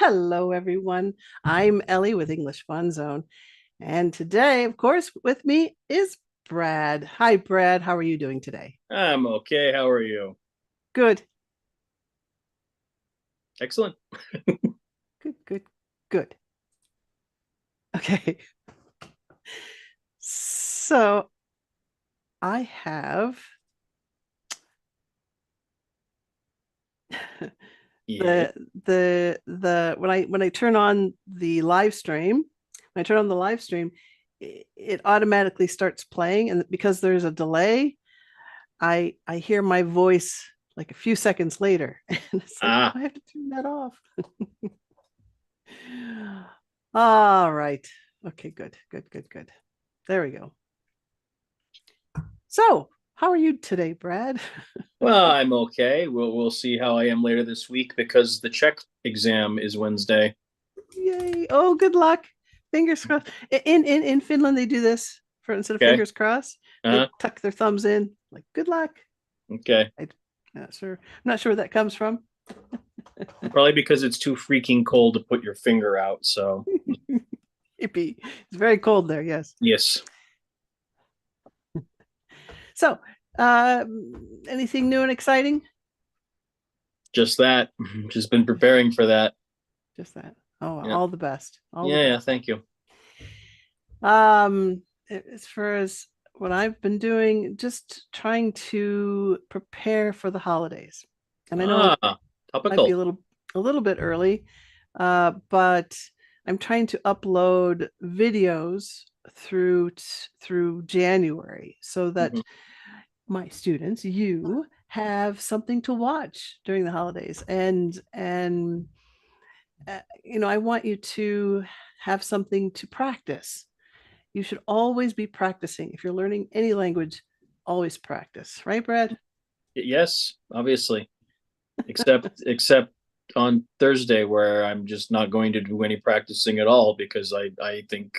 Hello, everyone. I'm Ellie with English Fun Zone. And today, of course, with me is Brad. Hi, Brad. How are you doing today? I'm okay. How are you? Good, Excellent. good, good, good. Okay. So I have Yeah. the when I turn on the live stream, when I turn on the live stream, it automatically starts playing. And because there's a delay, I hear my voice like a few seconds later, and it's like, oh, Ah, I have to turn that off. All right. Okay, good, good, good, good. There we go. So, how are you today, Brad? well, I'm okay. We'll see how I am later this week because the Czech exam is Wednesday. Yay. Oh, good luck. Fingers crossed. In Finland, they do this for instead of Okay. fingers crossed, Uh-huh. they tuck their thumbs in, like good luck. Okay. I'm not sure. I'm not sure where that comes from. Probably because it's too freaking cold to put your finger out. So, Hippie. It's very cold there, yes. yes, So, uh, anything new and exciting? just that. Just been preparing for that. Just that. Oh, Yeah. all the best. All the Yeah, yeah, best. thank you. As far as what I've been doing, just trying to prepare for the holidays. And I know it Ah, might be topical. a little bit early, but I'm trying to upload videos through January so that Mhm. my students, you, have something to watch during the holidays. And I want you to have something to practice. You should always be practicing. If you're learning any language, always practice, right, Brad? Yes, obviously. Except on Thursday where I'm just not going to do any practicing at all because I think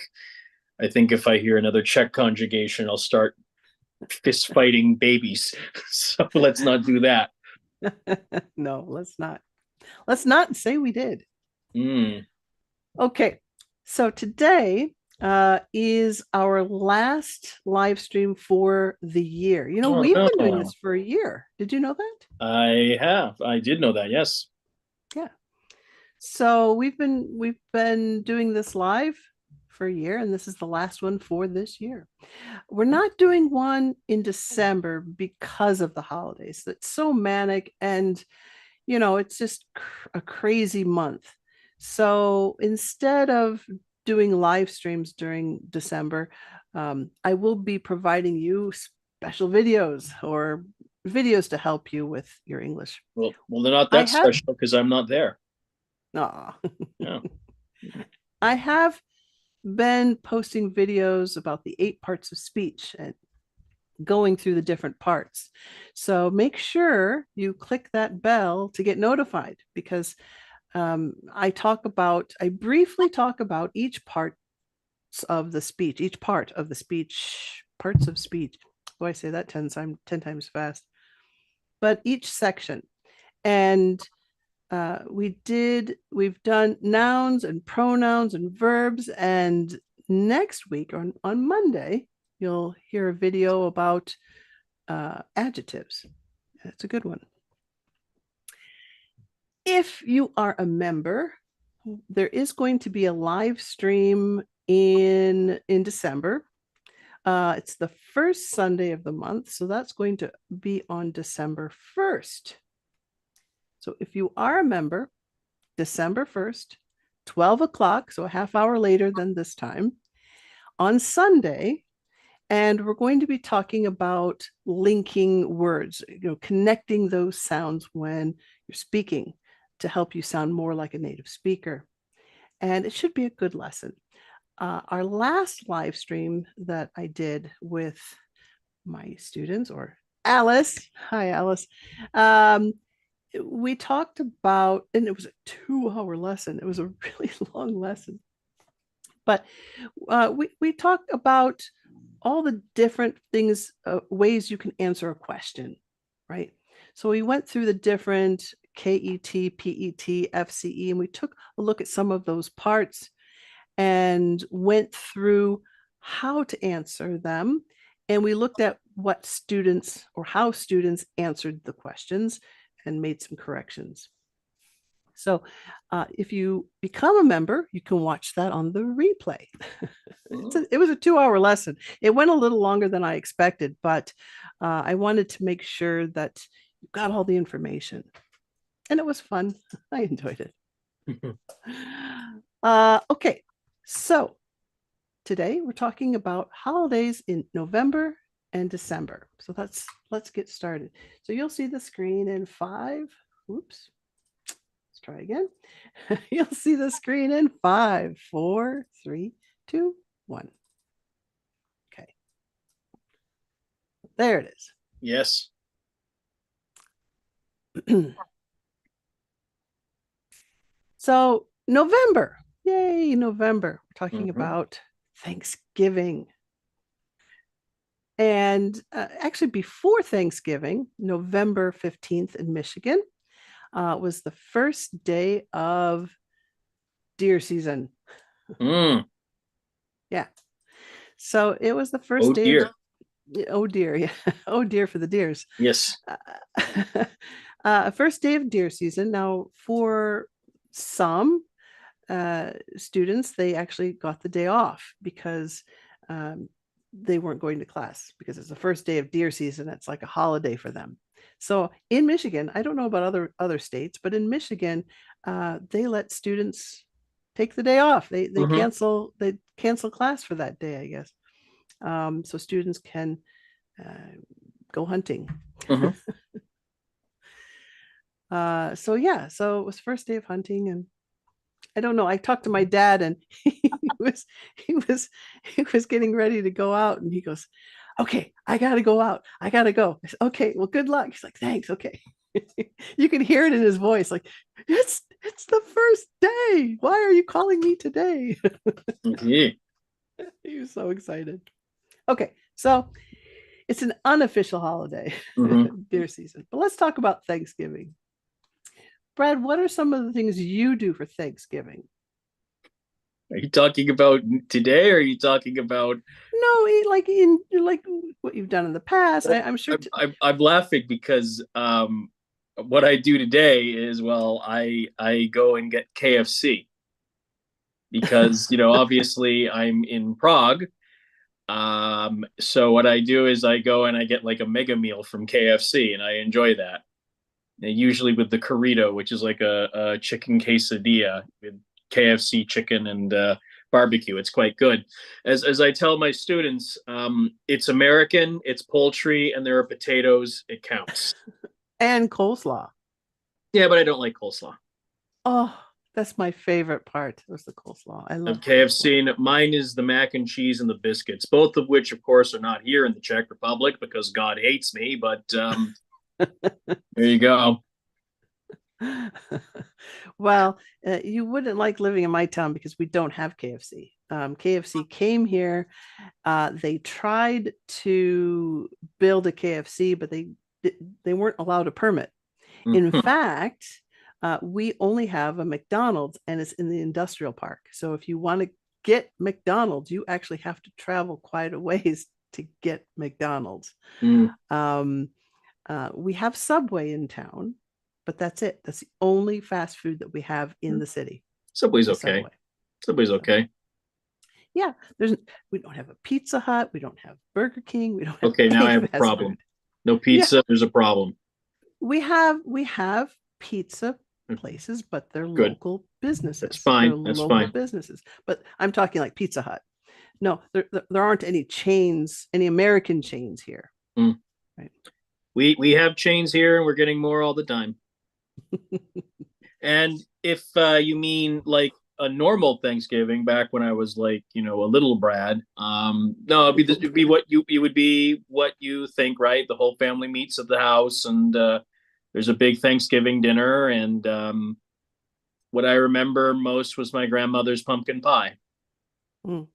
if I hear another Czech conjugation, I'll start fist fighting babies. So let's not do that. No, let's not. Let's not say we did. Mm. Okay, so today is our last live stream for the year. Oh We've been doing no. this for a year. Did you know that? I have. I did know that. Yes. Yeah. So we've been doing this live for a year, and this is the last one for this year. We're not doing one in December because of the holidays. It's so manic, and it's just a crazy month. So instead of doing live streams during December, I will be providing you special videos or videos to help you with your English. Well, they're not I that have, special because I'm not there. aw, Yeah. I have been posting videos about the 8 parts of speech and going through the different parts. So make sure you click that bell to get notified because I briefly talk about each part of the speech, each part of the speech, parts of speech. Oh, I say that 10 times fast, but each section. And we've done nouns and pronouns and verbs. And next week on Monday, you'll hear a video about adjectives. It's a good one. If you are a member, there is going to be a live stream in December. It's the first Sunday of the month, so that's going to be on December 1st. So if you are a member, December 1st, 12 o'clock, so a half hour later than this time, on Sunday, and we're going to be talking about linking words, connecting those sounds when you're speaking to help you sound more like a native speaker. And it should be a good lesson. Our last live stream that I did with my students, or Alice, hi, Alice, um, we talked about, and it was a 2 hour lesson. It was a really long lesson, but we talked about all the different things, ways you can answer a question, right? So we went through the different KET, PET, FCE, and we took a look at some of those parts and went through how to answer them. And we looked at what students or how students answered the questions and made some corrections. So if you become a member, you can watch that on the replay. It was a 2-hour lesson. It went a little longer than I expected, but I wanted to make sure that you got all the information. And it was fun. I enjoyed it. Okay, so today we're talking about holidays in November and December. So let's get started. So you'll see the screen in 5. Oops. Let's try again. You'll see the screen in 5, 4, 3, 2, 1. Okay. There it is. Yes. So November. Yay, November. We're talking about Thanksgiving. And actually, before Thanksgiving, November 15th in Michigan, was the first day of deer season. Yeah. So it was the first day deer. Oh dear. Yeah. Oh dear for the deers. Yes. First day of deer season. Now, for some students, they actually got the day off because they weren't going to class because it's the first day of deer season. It's like a holiday for them. So in Michigan, I don't know about other states, but in Michigan, they let students take the day off. They cancel class for that day, I guess. So students can go hunting. So yeah, so it was first day of hunting, and I don't know. I talked to my dad, and he was getting ready to go out, and he goes, "Okay, I gotta go out. I gotta go." I said, "Okay, well, good luck." He's like, "Thanks." Okay. You can hear it in his voice, like, it's the first day. Why are you calling me today? He was so excited. Okay, so it's an unofficial holiday, deer season. But let's talk about Thanksgiving. Brad, what are some of the things you do for Thanksgiving? Are you talking about today, or are you talking about? No, like what you've done in the past. I'm sure. I'm laughing because what I do today is, well, I go and get KFC because obviously I'm in Prague. So what I do is I go and I get like a mega meal from KFC, and I enjoy that. And usually with the Corrito, which is like a chicken quesadilla with KFC chicken and barbecue. It's quite good. As I tell my students, it's American, it's poultry, and there are potatoes. It counts. And coleslaw. Yeah, but I don't like coleslaw. Oh, that's my favorite part. Was the coleslaw. I love KFC. Coleslaw. Mine is the mac and cheese and the biscuits, both of which, of course, are not here in the Czech Republic because God hates me. But there you go. Well, you wouldn't like living in my town because we don't have KFC. KFC came here. They tried to build a KFC, but they weren't allowed a permit. In fact, we only have a McDonald's, and it's in the industrial park. So if you want to get McDonald's, you actually have to travel quite a ways to get McDonald's. We have Subway in town, but that's it. That's the only fast food that we have in the city. Subway's okay. Subway. Subway's okay. Yeah, we don't have a Pizza Hut. We don't have Burger King. We don't have okay. Now I have a problem. Food. No pizza. Yeah. There's a problem. We have pizza places, but they're Good. Local businesses. That's fine. They're That's local fine. businesses. But I'm talking like Pizza Hut. No, there aren't any chains, any American chains here. Right. We have chains here, and we're getting more all the time. And if you mean like a normal Thanksgiving back when I was like, a little Brad, no, it'd be what you think, right? The whole family meets at the house, and there's a big Thanksgiving dinner. And what I remember most was my grandmother's pumpkin pie. Oh,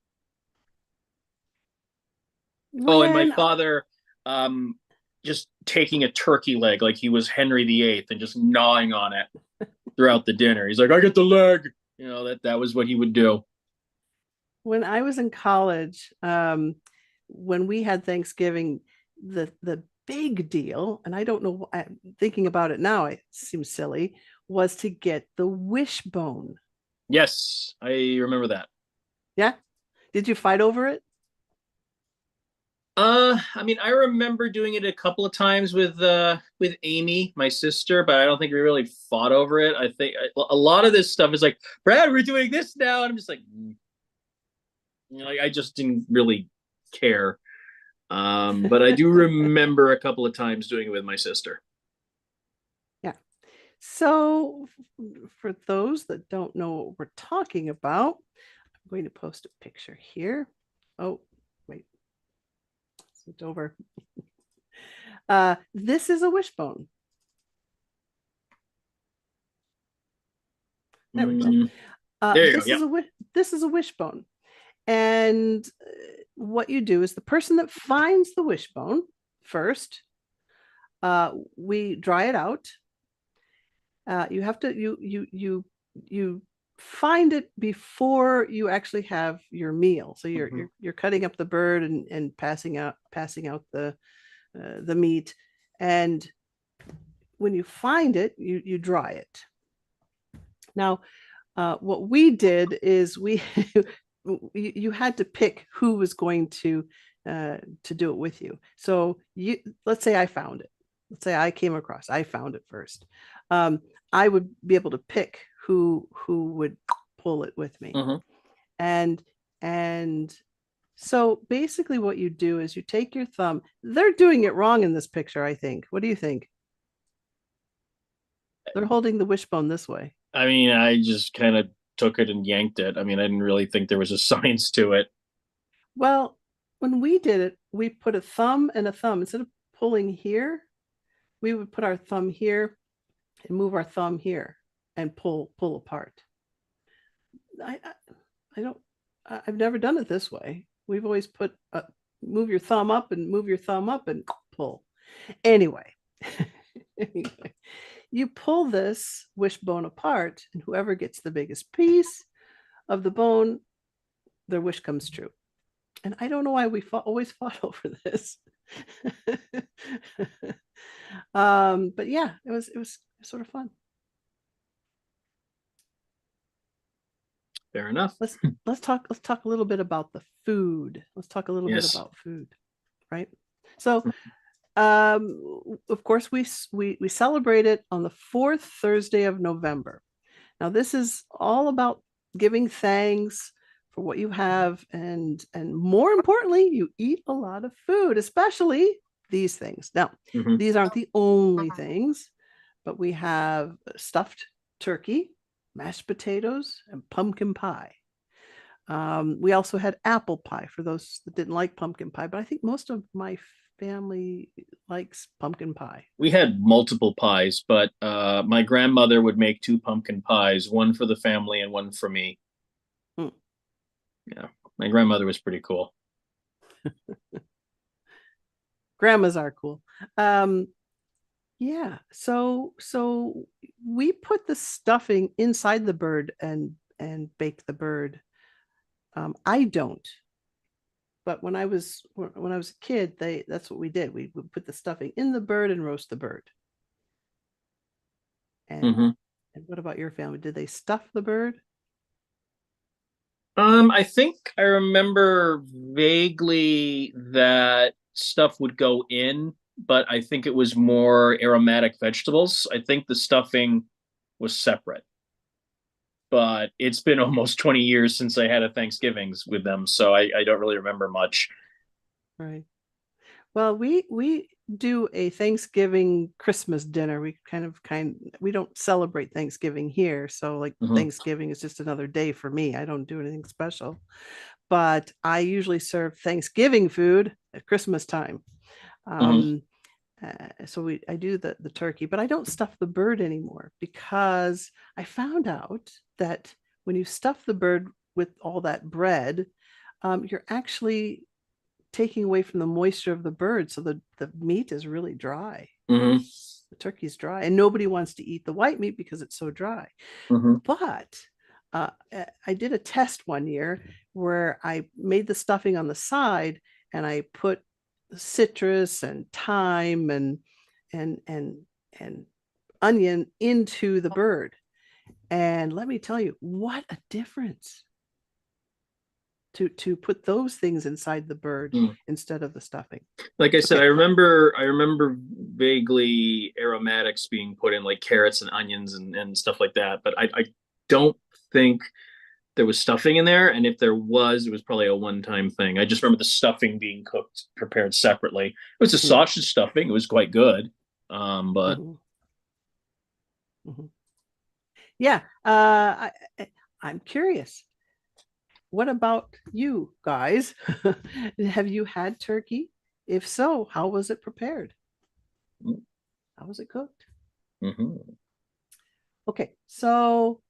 and my father just taking a turkey leg like he was Henry VIII and just gnawing on it throughout the dinner. He's like, I get the leg. That was what he would do. When I was in college, when we had Thanksgiving, the big deal, and I don't know, thinking about it now, it seems silly, was to get the wishbone. Yes, I remember that. Yeah. Did you fight over it? I mean, I remember doing it a couple of times with Amy, my sister, but I don't think we really fought over it. I think a lot of this stuff is like, Brad, we're doing this now, and I'm just like, I just didn't really care. But I do remember a couple of times doing it with my sister. Yeah. So, for those that don't know what we're talking about, I'm going to post a picture here. Oh, wait, it's over. This is a wishbone. There we go. Mm, there you go. This Yeah. is a wishbone, and what you do is the person that finds the wishbone first, we dry it out. You have to you find it before you actually have your meal. So you're cutting up the bird and passing out the meat, and when you find it, you dry it. Now, what we did is we you had to pick who was going to do it with you. So let's say I found it. Let's say I found it first. I would be able to pick who would pull it with me. Mhm. And and so basically what you do is you take your thumb. They're doing it wrong in this picture, I think. What do you think? They're holding the wishbone this way. I mean, I just kind of took it and yanked it. I mean, I didn't really think there was a science to it. Well, when we did it, we put a thumb and a thumb. Instead of pulling here, we would put our thumb here and move our thumb here and pull apart. I I don't I've never done it this way. We've always put move your thumb up and move your thumb up and pull. Anyway, anyway, you pull this wishbone apart, and whoever gets the biggest piece of the bone, their wish comes true. And I don't know why we always fought over this. But yeah, it was sort of fun. Fair enough. Let's talk a little bit about the food. Let's talk a little bit Yes. about food, right? So of course we celebrate it on the fourth Thursday of November. Now this is all about giving thanks for what you have, and more importantly, you eat a lot of food, especially these things. Now, Hmm. these aren't the only things, but we have stuffed turkey, mashed potatoes, and pumpkin pie. We also had apple pie for those that didn't like pumpkin pie, but I think most of my family likes pumpkin pie. We had multiple pies, but my grandmother would make two pumpkin pies, one for the family and one for me. Mm. Yeah, my grandmother was pretty cool. Grandmas are cool. Yeah, so we put the stuffing inside the bird and bake the bird. I don't, but when I was a kid, that's what we did. We would put the stuffing in the bird and roast the bird. And Hmm. and what about your family? Did they stuff the bird? I think I remember vaguely that stuff would go in, but I think it was more aromatic vegetables. I think the stuffing was separate, but it's been almost 20 years since I had a Thanksgivings with them, so I don't really remember much. Right. Well, we do a Thanksgiving Christmas dinner. We don't celebrate Thanksgiving here, so like Hmm. Thanksgiving is just another day for me. I don't do anything special, but I usually serve Thanksgiving food at Christmas time. Hmm. So I do the turkey, but I don't stuff the bird anymore because I found out that when you stuff the bird with all that bread, you're actually taking away from the moisture of the bird, so the meat is really dry. Hmm. The turkey's dry, and nobody wants to eat the white meat because it's so dry. Hmm. But I did a test one year where I made the stuffing on the side, and I put citrus and thyme and onion into the bird. And let me tell you, what a difference to put those things inside the bird instead of the stuffing. Like I said, Okay. I remember vaguely aromatics being put in, like carrots and onions and stuff like that. But I don't think there was stuffing in there. And if there was, it was probably a one-time thing. I just remember the stuffing being cooked, prepared separately. It was a Mm-hmm. sausage stuffing. It was quite good. But Mm-hmm. Mm-hmm. Yeah. I'm curious. What about you guys? Have you had turkey? If so, how was it prepared? How was it cooked? mhm, Okay, so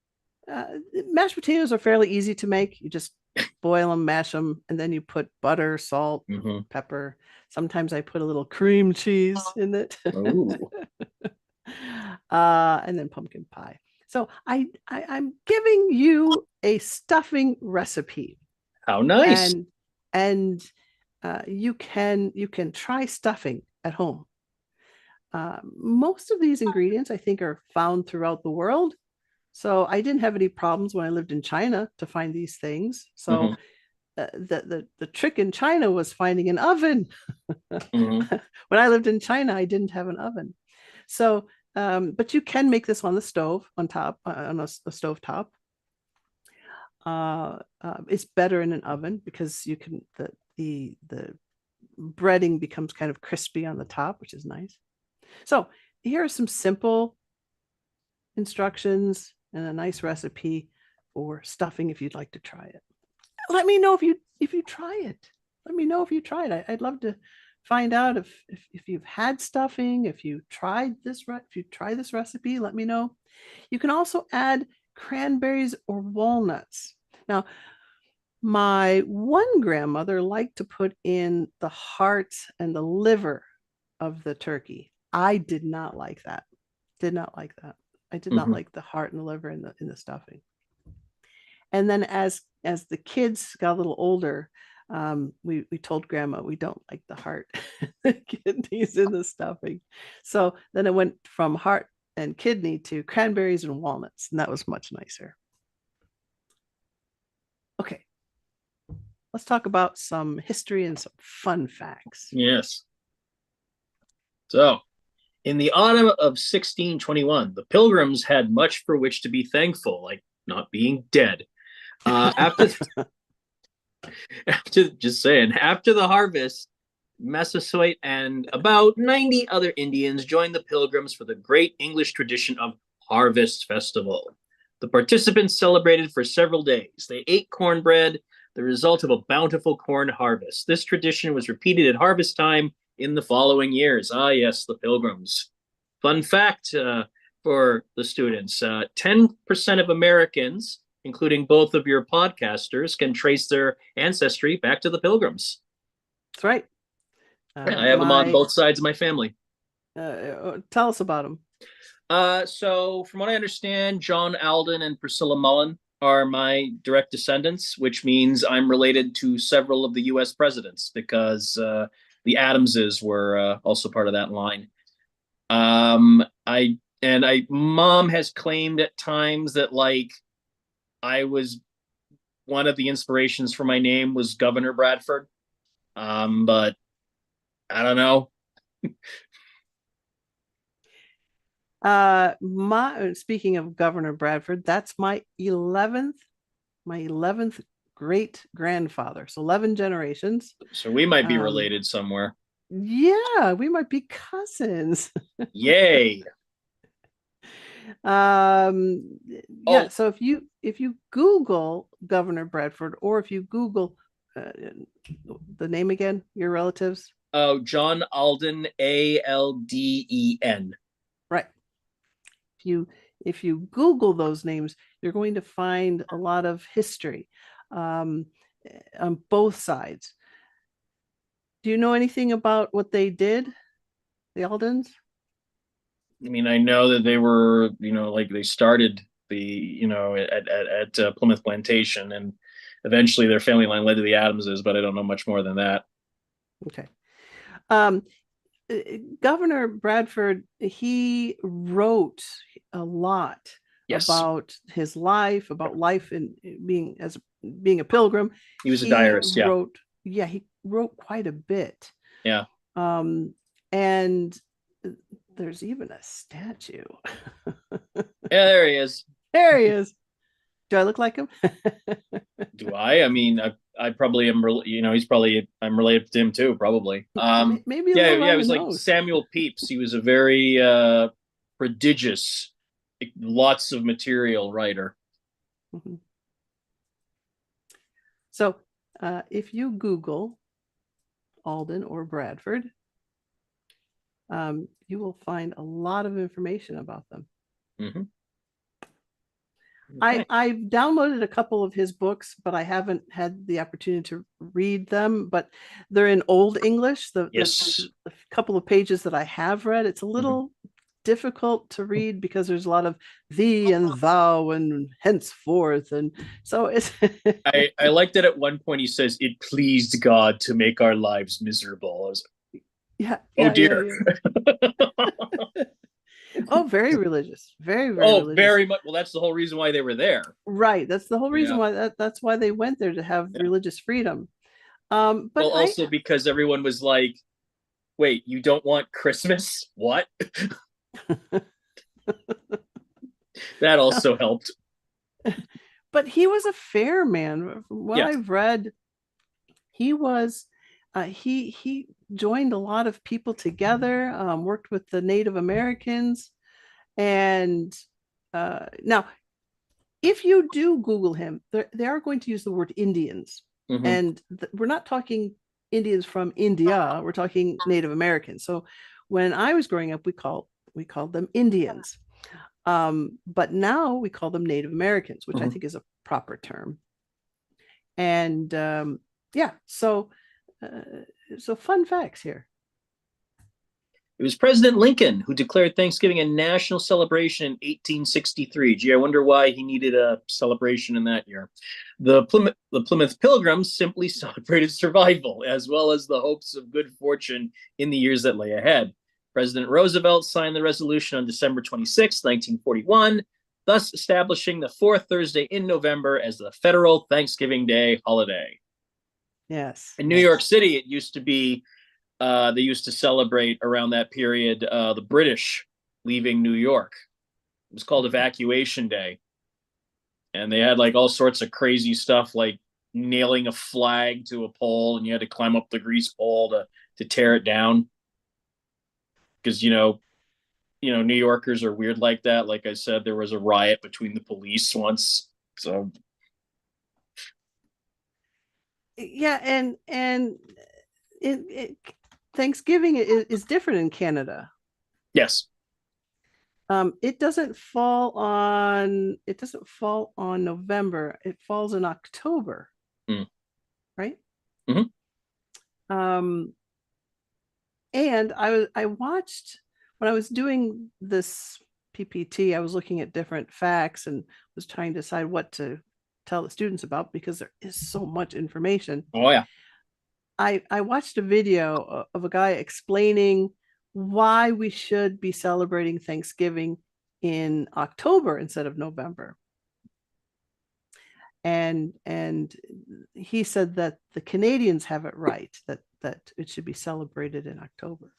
mashed potatoes are fairly easy to make. You just boil them, mash them, and then you put butter, salt, mhm. pepper. Sometimes I put a little cream cheese in it, Ooh, and then pumpkin pie. So I'm giving you a stuffing recipe, how nice. and you can try stuffing at home. Most of these ingredients, I think, are found throughout the world. So I didn't have any problems when I lived in China to find these things. So Hmm. the trick in China was finding an oven. Hmm. When I lived in China, I didn't have an oven. So, but you can make this on the stove on top, on a stove top. It's better in an oven because you can the breading becomes kind of crispy on the top, which is nice. So here are some simple instructions and a nice recipe for stuffing if you'd like to try it. Let me know if you try it. Let me know if you tried it. I'd love to find out if you've had stuffing, if you tried if you try this recipe, let me know. You can also add cranberries or walnuts. Now, my one grandmother liked to put in the heart and the liver of the turkey. I did not like that. Did not like that. I did not Hmm. like the heart and the liver in the stuffing. And then as the kids got a little older, we told grandma we don't like the heart, the kidneys in the stuffing. So then it went from heart and kidney to cranberries and walnuts, and that was much nicer. Okay, let's talk about some history and some fun facts. Yes. So, in the autumn of 1621, the Pilgrims had much for which to be thankful, like not being dead. After after just saying, after the harvest, Massasoit and about 90 other Indians joined the Pilgrims for the great English tradition of Harvest Festival. The participants celebrated for several days. They ate cornbread, the result of a bountiful corn harvest. This tradition was repeated at harvest time in the following years. Ah, yes, the Pilgrims. Fun fact for the students 10% of Americans, including both of your podcasters, can trace their ancestry back to the Pilgrims. That's right. Yeah, I have them on My both sides of my family. Tell us about them. So from what I understand, John Alden and Priscilla Mullen are my direct descendants, which means I'm related to several of the U.S. presidents because the Adamses were also part of that line. I mom has claimed at times that like I was one of the inspirations for my name was Governor Bradford. But I don't know. My Speaking of Governor Bradford, that's my 11th great grandfather. So 11 generations. So we might be Um, related somewhere. yeah, we might be cousins. Yay. Yeah, Oh, so if you Google Governor Bradford, or if you Google uh, the name again, your relatives, oh, John Alden, Alden. right? If you Google those names, you're going to find a lot of history um, on both sides. Do you know anything about what they did, the Aldens? I mean, I know that they were, like they started at Plymouth Plantation, and eventually their family line led to the Adamses, but I don't know much more than that. Okay. Um, Governor Bradford, he wrote a lot Yes, about life in being a pilgrim. he was a He diarist. Yeah, wrote, yeah, he wrote quite a bit. yeah, Um, and there's even a statue. yeah. There he is. There he is. Do I look like him? Do I? I mean, I probably am. He's probably I'm related to him too, probably. Maybe a Yeah, little yeah. It on the was like nose. Samuel Pepys. He was a very prodigious, lots of material writer. Mhm. So if you Google Alden or Bradford, you will find a lot of information about them. Hmm. I, Okay. I've downloaded a couple of his books, but I haven't had the opportunity to read them. But they're in Old English. Yes. The couple of pages that I have read, it's a Mhm. little difficult to read because there's a lot of thee and thou and henceforth, and so it's I liked that at one point he says it pleased God to make our lives miserable. I was yeah, like, oh yeah, yeah, dear. yeah. Oh, very religious, very, very Oh, religious. very much. Well, that's the whole reason why they were there. Right. That's the whole reason Yeah. why that's why they went there, to have Yeah. religious freedom. But Well, also because everyone was like, wait, you don't want Christmas? What? That also helped. but he was a fair man. From what Yes. I've read, he was he joined a lot of people together, worked with the Native Americans, and now if you do Google him, they are going to use the word Indians, Hmm. and we're not talking Indians from India. We're talking Native Americans. So when I was growing up, we called them Indians, but now we call them Native Americans, which I Hmm. think is a proper term. And yeah, uh, so fun facts here. It was President Lincoln who declared Thanksgiving a national celebration in 1863. Gee, I wonder why he needed a celebration in that year. The Plymouth Pilgrims simply celebrated survival, as well as the hopes of good fortune in the years that lay ahead. President Roosevelt signed the resolution on December 26, 1941, thus establishing the fourth Thursday in November as the federal Thanksgiving Day holiday. Yes, In New York yes. City, it used to be they used to celebrate around that period the British leaving New York. It was called Evacuation Day, and they had like all sorts of crazy stuff, like nailing a flag to a pole, and you had to climb up the grease pole to tear it down because New Yorkers are weird like that. Like I said, there was a riot between the police once, so Yeah, and it Thanksgiving is different in Canada. yes. It doesn't fall on November. It falls in October, Mm. right? Hmm. Um, and I watched when I was doing this PPT, I was looking at different facts and was trying to decide what to tell the students about because there is so much information. Oh yeah. I watched a video of a guy explaining why we should be celebrating Thanksgiving in October instead of November. And he said that the Canadians have it right, that it should be celebrated in October.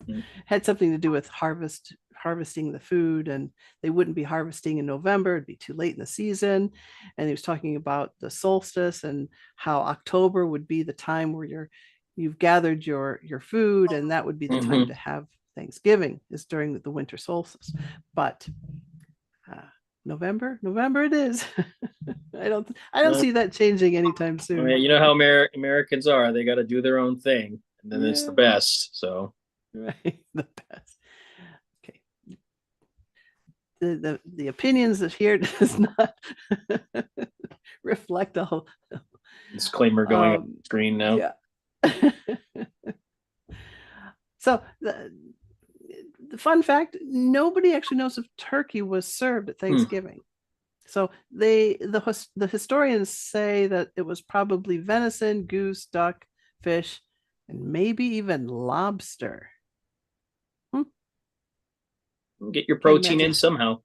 Mm. Had something to do with harvesting the food, and they wouldn't be harvesting in November, it'd be too late in the season. And he was talking about the solstice and how October would be the time where you've gathered your food, and that would be the time Hmm. to have Thanksgiving, is during the winter solstice. But uh, November it is. I don't see that changing anytime soon. You know how Americans are; they got to do their own thing, and then it's the Yeah, best. So. right. The best. Okay. The opinions of here does not reflect all Disclaimer going on screen now. Yeah. So the fun fact, nobody actually knows if turkey was served at Thanksgiving. So the historians say that it was probably venison, goose, duck, fish, and maybe even lobster. Get your Can't protein imagine. in somehow.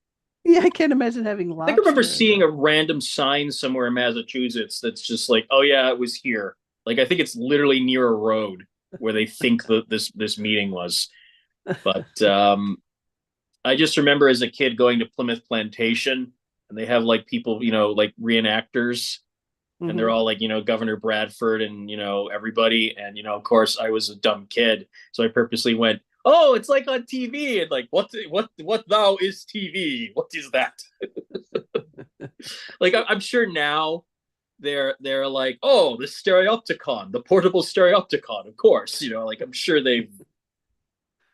Yeah, I can't imagine having I think I remember lobster. seeing a random sign somewhere in Massachusetts that's just like, oh yeah, it was here. Like I think it's literally near a road where they think that this meeting was. But I just remember as a kid going to Plymouth Plantation, and they have like people, like reenactors, and they're Mhm. all like, Governor Bradford and everybody, and of course I was a dumb kid, so I purposely went, oh, it's like on TV, and like what thou is TV? What is that? Like I'm sure now they're like, oh, the stereopticon, the portable stereopticon, of course, like I'm sure they've,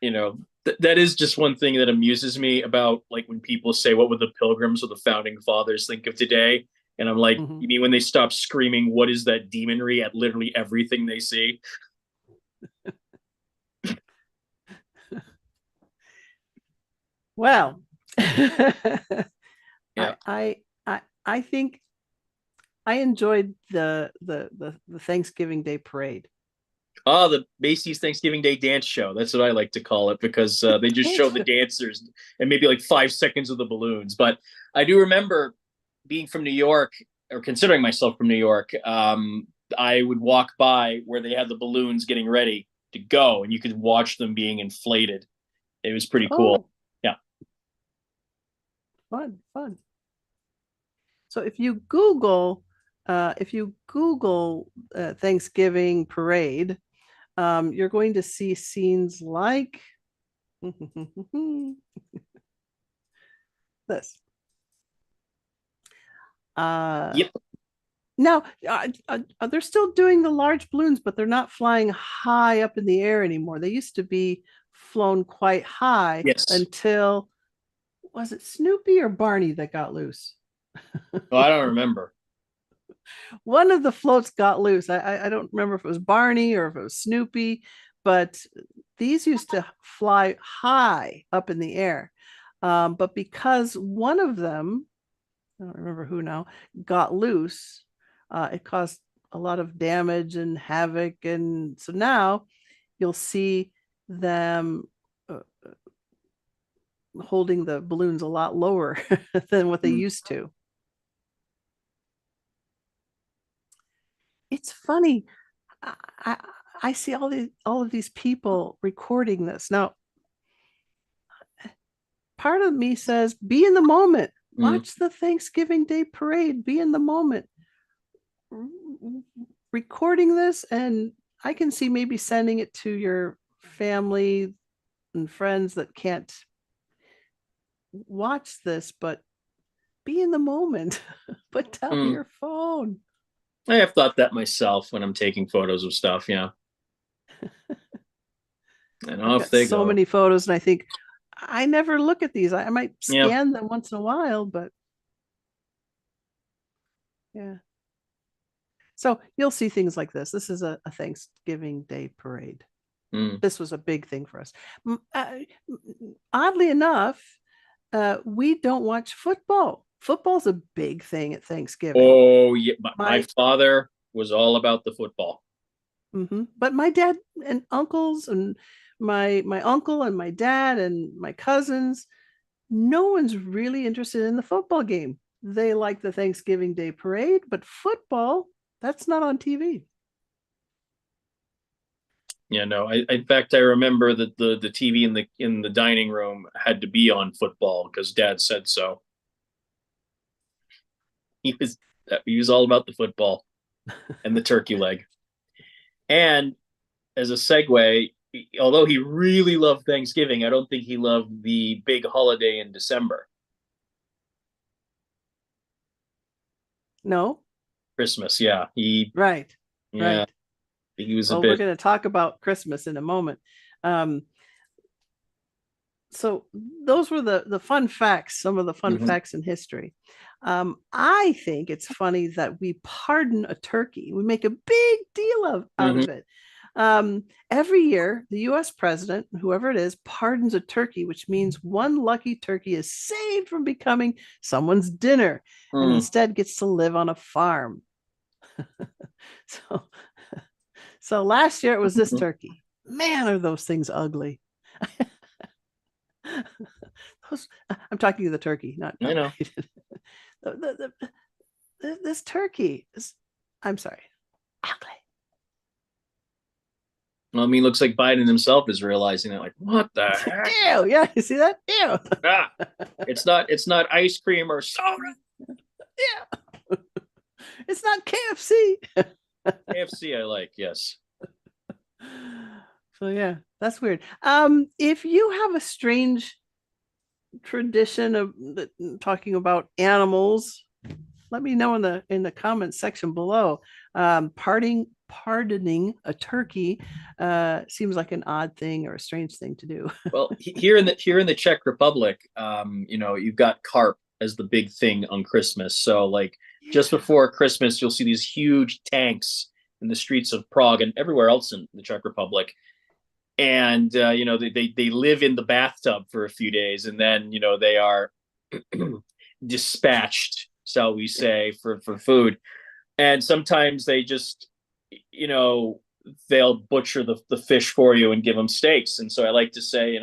that is just one thing that amuses me about like when people say, what would the pilgrims or the founding fathers think of today? And I'm like, Mhm. you mean when they stop screaming, what is that demonry at literally everything they see? Well, Yeah. I think I enjoyed the Thanksgiving Day parade. Oh, the Macy's Thanksgiving Day dance show. That's what I like to call it because they just show the dancers and maybe like 5 seconds of the balloons. But I do remember being from New York, or considering myself from New York. I would walk by where they had the balloons getting ready to go, and you could watch them being inflated. It was pretty cool. Oh, Yeah. fun. So if you Google Thanksgiving parade, you're going to see scenes like this. Yep. Now, they're still doing the large balloons, but they're not flying high up in the air anymore. They used to be flown quite high Yes. until, was it Snoopy or Barney that got loose? Oh, I don't remember. One of the floats got loose. I don't remember if it was Barney or if it was Snoopy, but these used to fly high up in the air. But because one of them, I don't remember who now, got loose, it caused a lot of damage and havoc. And so now you'll see them holding the balloons a lot lower than what they used to. It's funny. I, I see all of these people recording this. Now, part of me says, be in the moment. Mm. Watch the Thanksgiving Day parade. Be in the moment. Recording this, and I can see maybe sending it to your family and friends that can't watch this, but be in the moment. Put down Mm. your phone. I have thought that myself when I'm taking photos of stuff. Yeah. And I've off got they so go. many photos, and I think I never look at these. I might Yeah. scan them once in a while, but yeah. So you'll see things like this. This is a Thanksgiving Day parade. Mm. This was a big thing for us. Oddly enough, we don't watch football. Football's a big thing at Thanksgiving. Oh yeah, my My father was all about the football. But my dad and uncles and my uncle and my dad and my cousins, no one's really interested in the football game. They like the Thanksgiving Day parade, but football, that's not on TV. Yeah, no. In fact, I remember that the TV in the dining room had to be on football because Dad said so. He was he was all about the football and the turkey leg. And as a segue, although he really loved Thanksgiving, I don't think he loved the big holiday in December, No? Christmas. Yeah, Right. yeah, Right. he was a Well, we're bit. going to talk about Christmas in a moment. Um, So those were the fun facts, some of the fun Hmm. facts in history. I think it's funny that we pardon a turkey. We make a big deal out Hmm. of it. Every year, the US president, whoever it is, pardons a turkey, which means one lucky turkey is saved from becoming someone's dinner and Mm. instead gets to live on a farm. So, so last year it was this turkey. Man, are those things ugly. I'm talking to the turkey, I not know. Biden. This turkey is, I'm sorry, ugly. Well, I mean, looks like Biden himself is realizing that, like, what the heck? Ew, yeah, you see that? Ew. Ah, it's not ice cream or soda. Yeah, it's not KFC. KFC, I like, yes. So yeah, that's weird. If you have a strange tradition of talking about animals, let me know in the comments section below. Pardoning a turkey seems like an odd thing or a strange thing to do. Well, here in the Czech Republic, you've got carp as the big thing on Christmas. So like just Yeah. before Christmas, you'll see these huge tanks in the streets of Prague and everywhere else in the Czech Republic. And they live in the bathtub for a few days, and then they are dispatched, shall we say, for food. And sometimes they just you know they'll butcher the fish for you and give them steaks. And so I like to say,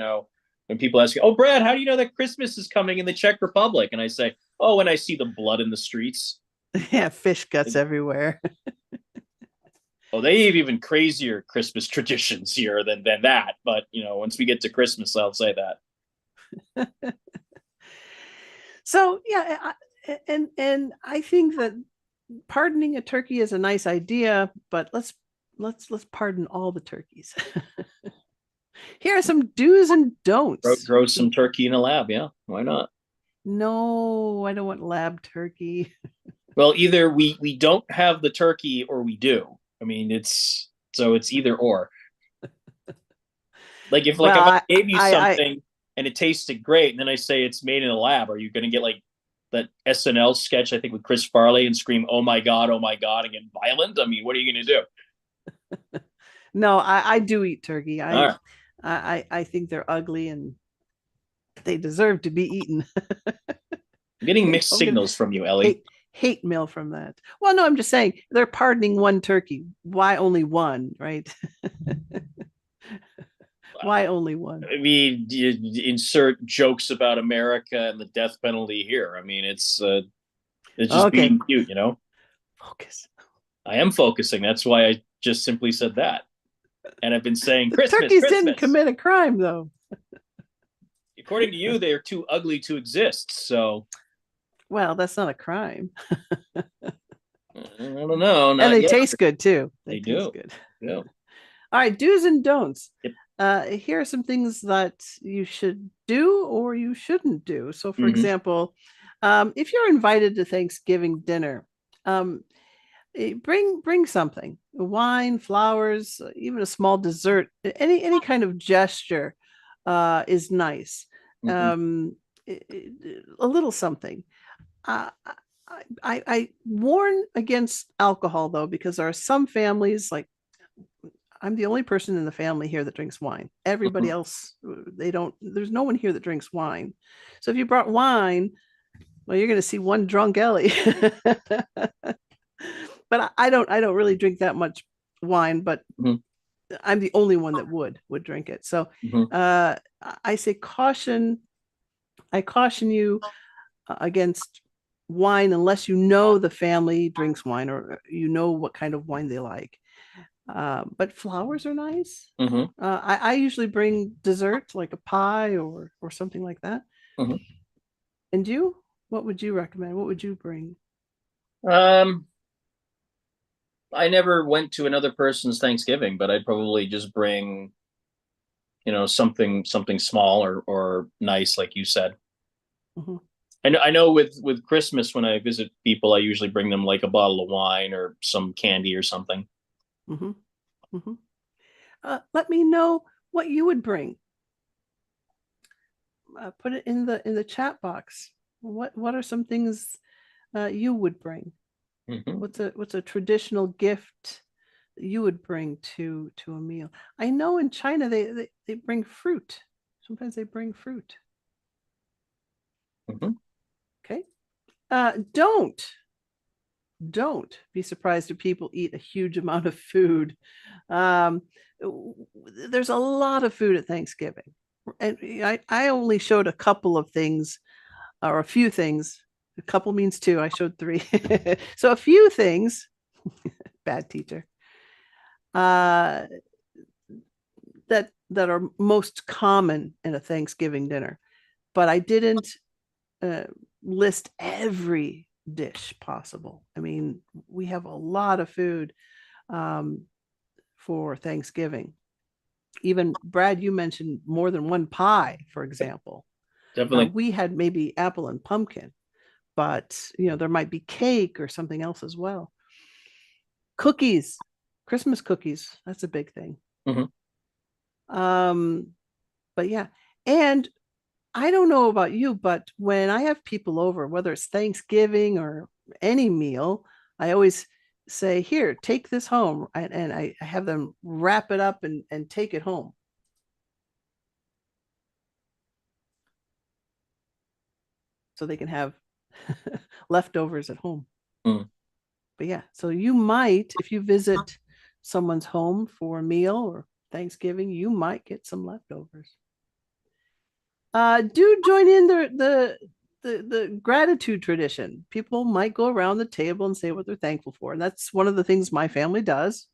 when people ask me, "Oh, Brad, how do you know that Christmas is coming in the Czech Republic?" And I say, "Oh, when I see the blood in the streets." Yeah, fish guts everywhere. Oh, they have even crazier Christmas traditions here than that. But once we get to Christmas, I'll say that. So yeah, and I think that pardoning a turkey is a nice idea, but let's pardon all the turkeys. Here are some do's and Grow, don'ts. grow some turkey in a lab, yeah. Why not? No, I don't want lab turkey. Well, either we don't have the turkey or we do. I mean, it's either or. Like if Well, I gave you I something and it tasted great, and then I say it's made in a lab, are you going to get like that SNL sketch, I think, with Chris Farley and scream, oh my God," and get violent? I mean, what are you going to do? no, I do eat turkey. All right. I think they're ugly and they deserve to be eaten. I'm getting mixed I'm gonna signals from you, Ellie. hate mail from that. Well, no, I'm just saying they're pardoning one turkey. Why only one, right? Why only one? I mean, you insert jokes about America and the death penalty here. I mean, it's just Okay, being cute. focus. I am focusing. That's why I just simply said that. And I've been saying The Christmas, turkeys didn't Christmas. commit a crime, though. According to you, they are too ugly to exist. So Well, that's not a crime. I don't know. And Not they yet. taste good too. They They taste do. good. Yeah. All right, do's and don'ts. Yep. Here are some things that you should do or you shouldn't do. So, for Hmm. example, if you're invited to Thanksgiving dinner, um, bring something: wine, flowers, even a small dessert. Any kind of gesture is nice. Hmm. Um, a little something. Uh, I warn against alcohol though, because there are some families like I'm the only person in the family here that drinks wine. Everybody Hmm. else, they don't, there's no one here that drinks wine. So if you brought wine, well, you're going to see one drunk Ellie. But I don't really drink that much wine, but Hmm. I'm the only one that would drink it. So Hmm. uh, I say I caution you against wine unless you know the family drinks wine or you know what kind of wine they like. But flowers are nice. Hmm. I usually bring dessert like a pie or something like that. Hmm. And you, what would you recommend? What would you bring? Um, I never went to another person's Thanksgiving, but I'd probably just bring, something small or nice, like you said. Mhm, I know with Christmas when I visit people, I usually bring them like a bottle of wine or some candy or something. mhm, mhm. Let me know what you would bring. put it in the chat box. What are some things you would bring? Mhm. What's a traditional gift that you would bring to a meal? I know in China they bring fruit. Sometimes they bring fruit. Mhm. Okay. Don't be surprised if people eat a huge amount of food. Um, there's a lot of food at Thanksgiving. And I only showed a couple of things or a few things. A couple means two. I showed three. So a few things, bad teacher, uh, that are most common in a Thanksgiving dinner. But I didn't uh, list every dish possible. I mean, we have a lot of food um, for Thanksgiving. Even Brad, you mentioned more than one pie, for example. Definitely. We had maybe apple and pumpkin, but there might be cake or something else as well. Cookies, Christmas cookies, that's a big thing. Mhm. Um, but yeah, and I don't know about you, but when I have people over, whether it's Thanksgiving or any meal, I always say, "Here, take this home," and I have them wrap it up and take it home so they can have leftovers at home. Mhm. But yeah, so you might, if you visit someone's home for a meal or Thanksgiving, you might get some leftovers. Do join in the gratitude tradition. People might go around the table and say what they're thankful for, and that's one of the things my family does.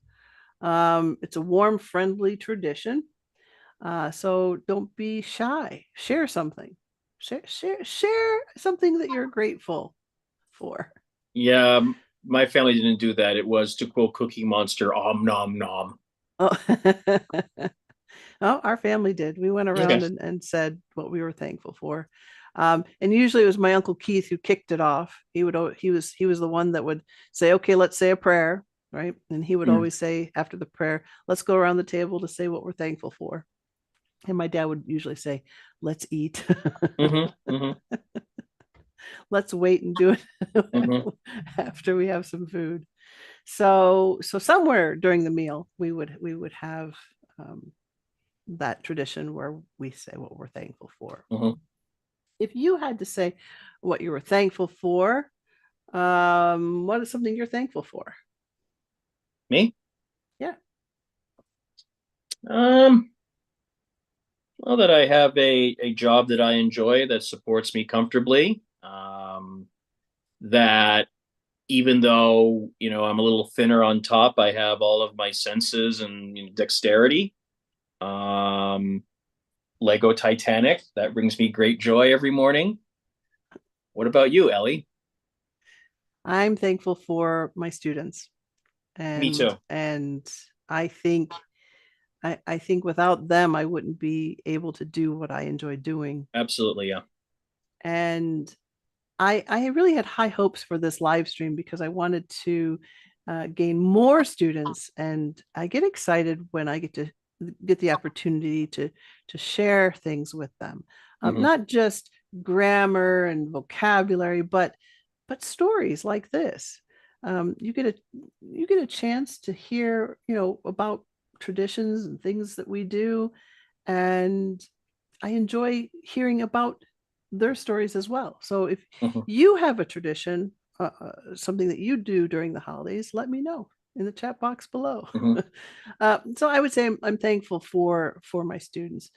It's a warm, friendly tradition. So don't be shy. Share something. Share something that you're grateful for. Yeah, my family didn't do that. It was, to quote Cookie Monster, om nom nom. Oh, oh, our family did. We went Okay. around and said what we were thankful for. And usually it was my Uncle Keith who kicked it off. He was the one that would say, "Okay, let's say a prayer," right? And he would Mm. always say after the prayer, "Let's go around the table to say what we're thankful for." And my dad would usually say, "Let's eat." Mhm. Mhm. Let's wait and do it Mhm. after we have some food. So somewhere during the meal, we would have um, that tradition where we say what we're thankful for. Mhm. If you had to say what you were thankful for, what is something you're thankful for? Me? Yeah. Um, well, that I have a job that I enjoy that supports me comfortably. That even though, I'm a little thinner on top, I have all of my senses and, dexterity. Um, Lego Titanic, that brings me great joy every morning. What about you, Ellie? I'm thankful for my students, Me and too. and I think I think without them I wouldn't be able to do what I enjoy doing. Absolutely, yeah. And I really had high hopes for this live stream because I wanted to gain more students, and I get excited when I get the opportunity to share things with them, Hmm. not just grammar and vocabulary, but stories like this. You get a chance to hear about traditions and things that we do, and I enjoy hearing about their stories as well. So if Hmm. you have a tradition, something that you do during the holidays, let me know in the chat box below. Hmm. So I would say I'm thankful for my students.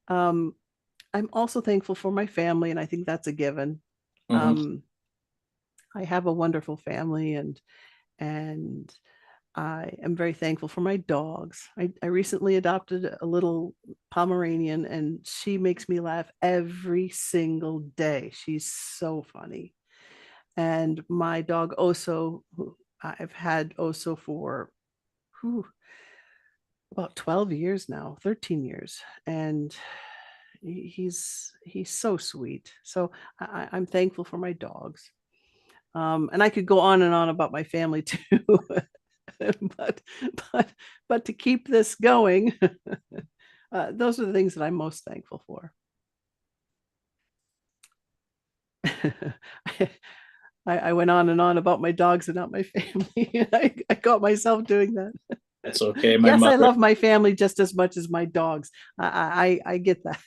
Um, I'm also thankful for my family, and I think that's a given. Hmm. Um, I have a wonderful family, and I am very thankful for my dogs. I recently adopted a little Pomeranian, and she makes me laugh every single day. She's so funny. And my dog Oso, who I've had Oso for whew, about 12 years now, 13 years. And he's so sweet. So I'm thankful for my dogs. And I could go on and on about my family too. but but but to keep this going, those are the things that I'm most thankful for. I went on and on about my dogs and not my family. I got myself doing that. It's okay. My Yes, I mother love my family just as much as my dogs. I get that.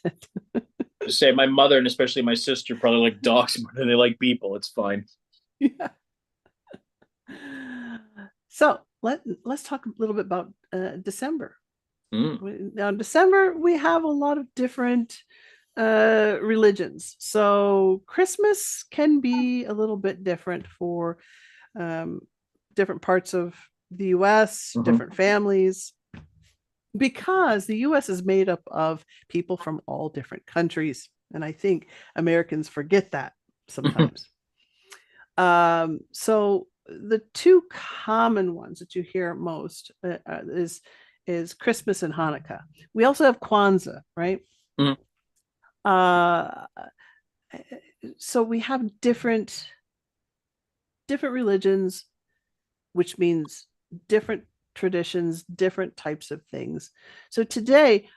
say my mother and especially my sister probably like dogs more than they like people. It's fine. Yeah. So let's talk a little bit about December. Mm, Now, in December, we have a lot of different religions. So Christmas can be a little bit different for um, different parts of the US, mhm. different families, because the US is made up of people from all different countries. And I think Americans forget that sometimes. So the two common ones that you hear most is Christmas and Hanukkah. We also have Kwanzaa, right? Mhm. Uh, so we have different religions, which means different traditions, different types of things. So today,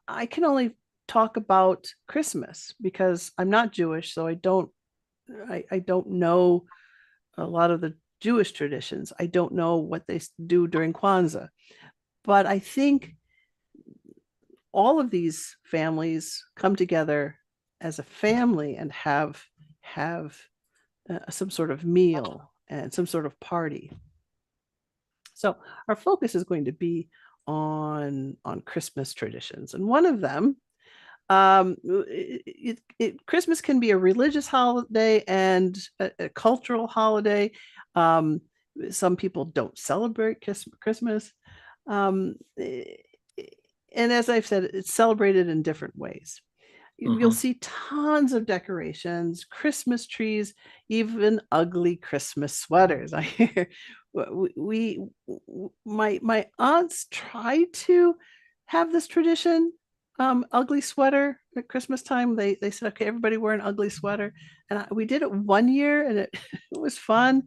I can only talk about Christmas because I'm not Jewish, so I don't know a lot of the Jewish traditions. I don't know what they do during Kwanzaa, but I think all of these families come together as a family and have some sort of meal and some sort of party. So our focus is going to be on Christmas traditions, and one of them, Christmas can be a religious holiday and a cultural holiday. Um, some people don't celebrate Christmas. Um, and as I've said, it's celebrated in different ways. You'll Mhm. see tons of decorations, Christmas trees, even ugly Christmas sweaters. I hear we my aunts try to have this tradition, ugly sweater at Christmas time. They said, okay, everybody wear an ugly sweater, and we did it one year, and it it was fun.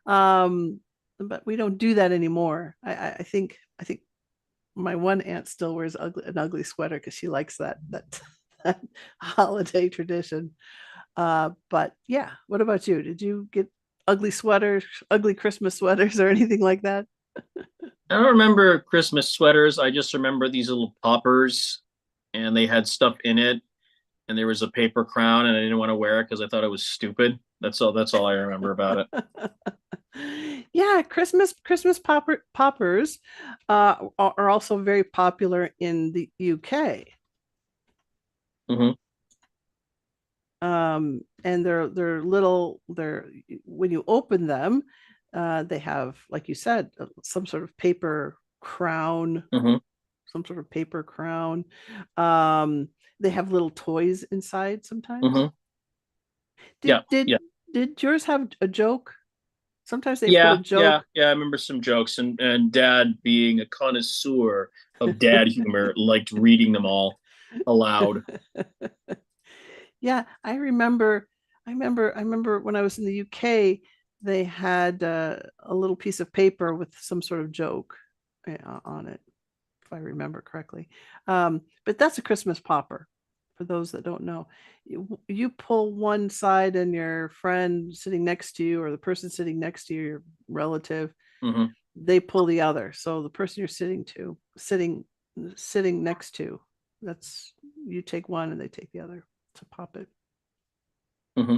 Um, but we don't do that anymore. I think my one aunt still wears an ugly sweater because she likes that holiday tradition. But yeah, what about you? Did you get ugly sweaters, ugly Christmas sweaters, or anything like that? I don't remember Christmas sweaters. I just remember these little poppers and they had stuff in it and there was a paper crown and I didn't want to wear it because I thought it was stupid. That's all I remember about it. Yeah, poppers are also very popular in the UK. Hmm. And they're little. They're when you open them, they have, like you said, some sort of paper crown, Hmm. some sort of paper crown. Um, they have little toys inside sometimes. Hmm. Did Yeah, did yeah. did yours have a joke? Sometimes they put a Yeah, yeah, joke. yeah. I remember some jokes and dad being a connoisseur of dad humor, liked reading them all aloud. Yeah, I remember when I was in the UK, they had a little piece of paper with some sort of joke on it, if I remember correctly. But that's a Christmas popper, for those that don't know. You pull one side and your friend sitting next to you, or the person sitting next to you, your relative, Hmm. they pull the other. So the person you're sitting next to, that's you take one and they take the other to pop it. Hmm.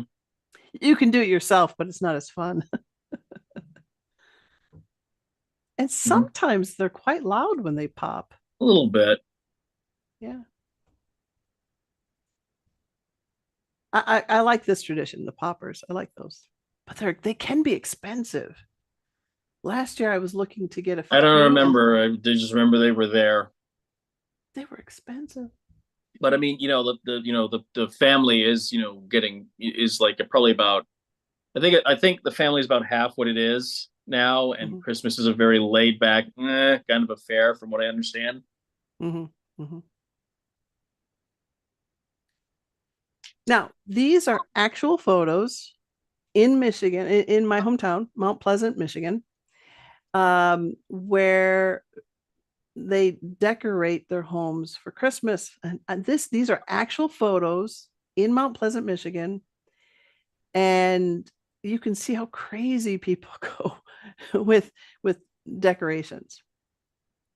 You can do it yourself, but it's not as fun. And Hmm. sometimes they're quite loud when they pop. A little bit. Yeah. I like this tradition, the poppers. I like those. But they can be expensive. Last year I was looking to get a I don't few and remember. I just remember they were there. they were expensive. But I mean, the family is, getting is like probably about I think the family is about half what it is now, and Mm-hmm, Christmas is a very laid back kind of affair, from what I understand. mm-hmm, mm-hmm. Now, these are actual photos in Michigan, in my hometown, Mount Pleasant, Michigan, where they decorate their homes for Christmas. And these are actual photos in Mount Pleasant, Michigan. and you can see how crazy people go with decorations.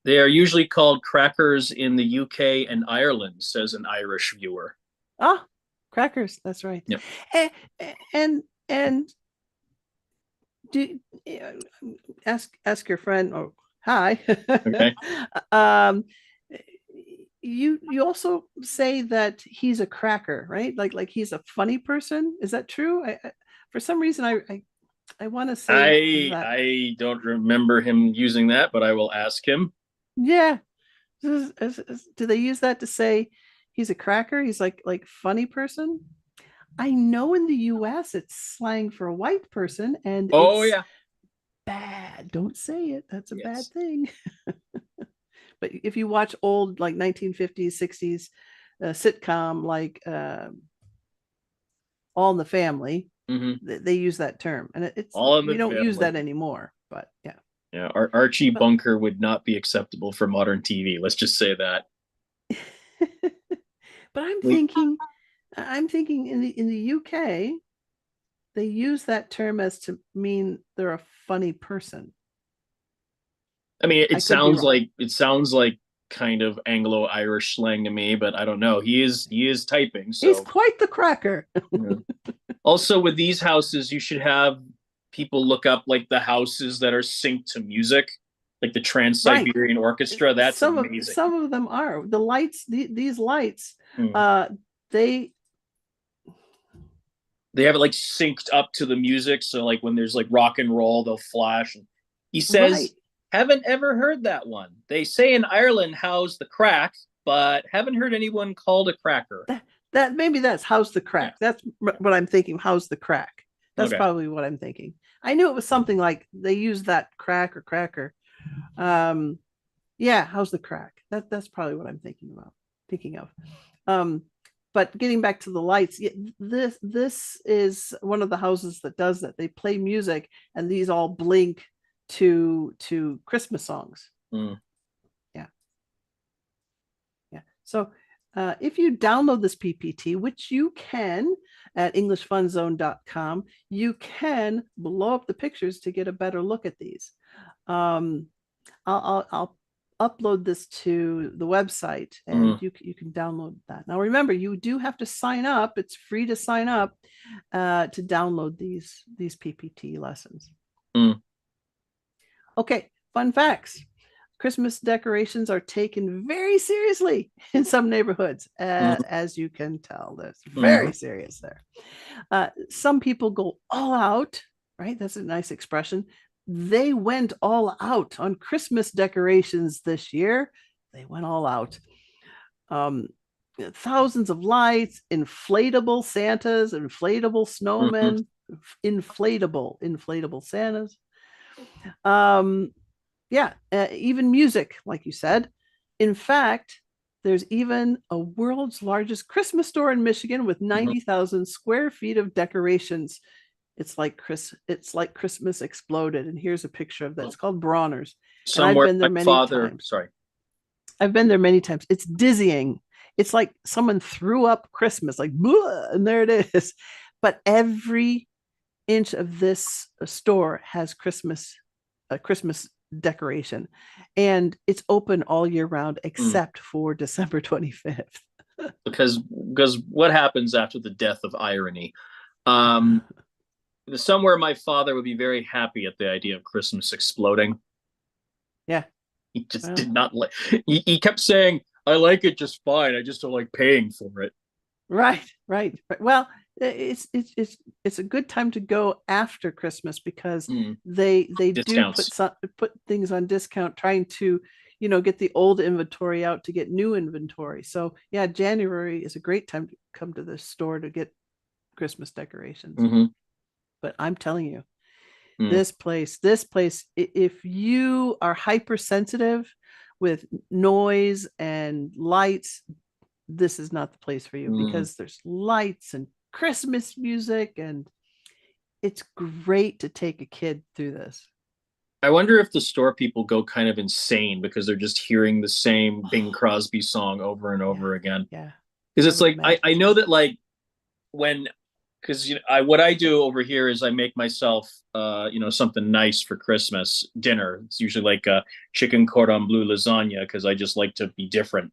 They are usually called crackers in the UK and Ireland, says an Irish viewer. Ah, crackers. That's right. Yep. And and do ask your friend. Oh, hi. Okay. um, you also say that he's a cracker, right? Like he's a funny person. Is that true? For some reason, I want to say that. I don't remember him using that, but I will ask him. Yeah. Do they use that to say he's a cracker? He's like funny person. I know in the US it's slang for a white person and Oh it's yeah. bad. Don't say it. That's a bad Yes. thing. But if you watch old like 1950s, 60s sitcom like All in the Family, Hmm. they use that term, and it's All in we the don't use family. that anymore. But yeah, Yeah, Archie but Bunker would not be acceptable for modern TV. Let's just say that. but We, I'm thinking in the UK they use that term as to mean they're a funny person. I mean, I could be wrong. it sounds like kind of Anglo-Irish slang to me, but I don't know. He is typing, He's so quite the cracker. yeah. Also, with these houses, you should have people look up like the houses that are synced to music, like the Right. Trans-Siberian Orchestra. That's amazing. Some of them are the lights. These lights, Hmm. uh, they They have it like synced up to the music, so like when there's like rock and roll, they'll flash. He right. says, "Haven't ever heard that one. They say in Ireland, how's the crack, but haven't heard anyone called a cracker." That maybe that's how's the Yeah. crack. That's Yeah. what I'm thinking. How's the crack? That's Okay. probably what I'm thinking. I knew it was something like they use that crack or cracker. Um, yeah, how's the crack? That's probably what I'm thinking about. Thinking of. Um, but getting back to the lights, this is one of the houses that does that. They play music, and these all blink to Christmas songs. Mm. Yeah, yeah. So if you download this PPT, which you can at englishfunzone.com, you can blow up the pictures to get a better look at these. Um, I'll upload this to the website and Mm. you can download that. Now remember, you do have to sign up. It's free to sign up to download these PPT lessons. Mm. Okay, fun facts. Christmas decorations are taken very seriously in some neighborhoods, Mm. as you can tell. That's Mm. very serious there. Some people go all out, right? That's a nice expression. They went all out on Christmas decorations this year. They went all out. Um, Thousands of lights, inflatable Santas, inflatable Mm. snowmen, inflatable Santas. Um, yeah, even music, like you said. In fact, there's even a world's largest Christmas store in Michigan with Mm. 90,000 square feet of decorations. It's like Christmas exploded. And here's a picture of that. It's called Bronner's. And I've Somewhere been my there many father, times. sorry. I've been there many times. It's dizzying. It's like someone threw up Christmas, like, and there it is. But every inch of this store has a Christmas decoration, and it's open all year round Mm. except for December 25th. Because what happens after the death of irony? Um, Somewhere my father would be very happy at the idea of Christmas exploding. Yeah. He just Well, did not like. He kept saying, "I like it just fine. I just don't like paying for it." right. Well, it's a good time to go after Christmas because Mm. they do Discounts. put things on discount, trying to get the old inventory out to get new inventory. So yeah, January is a great time to come to the store to get Christmas decorations. Hmm. But I'm telling you, Mm. this place, if you are hypersensitive with noise and lights, this is not the place for you Mm. because there's lights and Christmas music, and it's great to take a kid through this. I wonder if the store people go kind of insane because they're just hearing the same Bing Crosby song over and Yeah, over again. yeah, Because I it's would like imagine I know so. that like when because what I do over here is I make myself something nice for Christmas dinner. It's usually like a chicken cordon bleu lasagna because I just like to be different.